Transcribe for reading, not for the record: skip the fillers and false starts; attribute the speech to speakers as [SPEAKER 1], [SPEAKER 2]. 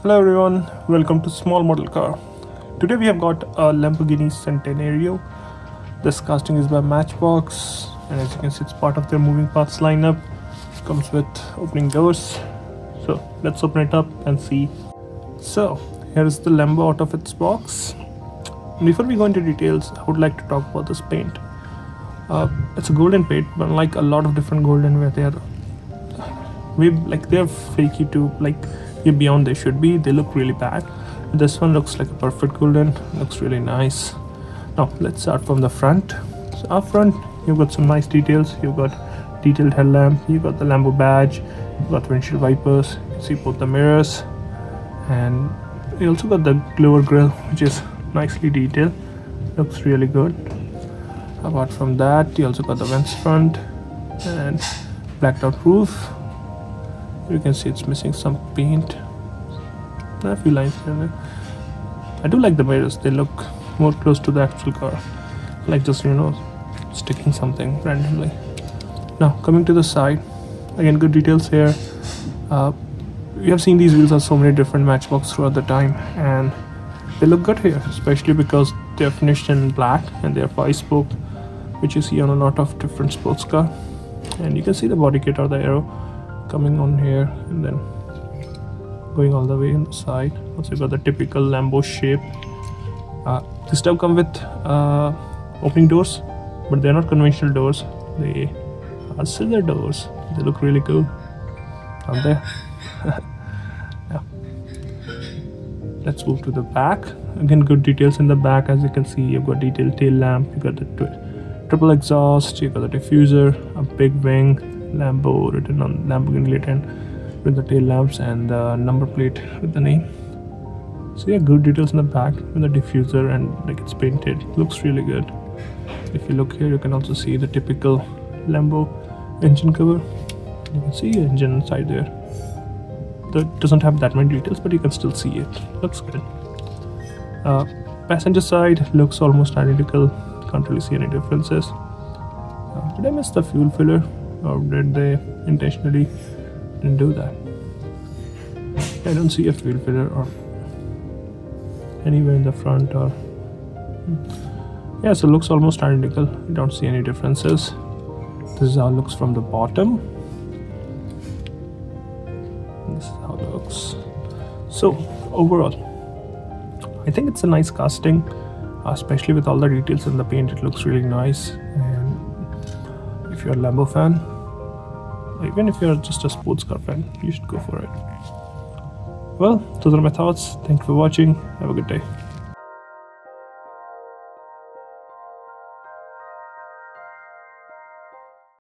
[SPEAKER 1] Hello everyone, welcome to Small Model Car. Today we have got a Lamborghini Centenario. This casting is by Matchbox, and as you can see it's part of their moving parts lineup. Comes with opening doors. So let's open it up and see. So here is the Lambo out of its box. Before we go into details, I would like to talk about this paint. It's a golden paint, but unlike a lot of different golden where they're fakey to beyond they should be. They look really bad. This one looks like a perfect golden. Looks really nice. Now let's start from the front. So up front you've got some nice details. You've got detailed headlamp, you've got the Lambo badge, you've got windshield wipers, you can see both the mirrors, and you also got the lower grille, which is nicely detailed. Looks really good. Apart from that, you also got the vents front and blacked out roof. You can see it's missing some paint, a few lines here and there. I do like the mirrors. They look more close to the actual car, like just sticking something randomly. Now coming to the side, again good details here. We have seen these wheels on so many different Matchbox throughout the time, and they look good here, especially because they're finished in black and they're 5-spoke, which you see on a lot of different sports car. And you can see the body kit or the arrow coming on here and then going all the way on the side. Also got the typical Lambo shape. This stuff come with opening doors, but they're not conventional doors. They are scissor doors. They look really cool, aren't they? Yeah. Let's move to the back. Again, good details in the back. As you can see, you've got detailed tail lamp, you've got the triple exhaust, you've got the diffuser, a big wing, Lambo written on Lamborghini written with the tail lamps, and the number plate with the name. So yeah, good details in the back with the diffuser, and like it's painted. Looks really good. If you look here, you can also see the typical Lambo engine cover. You can see the engine inside there. That doesn't have that many details, but you can still see it. Looks good. Passenger side looks almost identical. Can't really see any differences. Did I miss the fuel filler, or did they intentionally didn't do that? I don't see a fuel filler or anywhere in the front, or yeah, so it looks almost identical. I don't see any differences. This is how it looks from the bottom. This is how it looks. So overall, I think it's a nice casting, especially with all the details in the paint. It looks really nice. And if you're a Lambo fan, even if you're just a sports car fan, you should go for it. Well, those are my thoughts. Thank you for watching. Have a good day.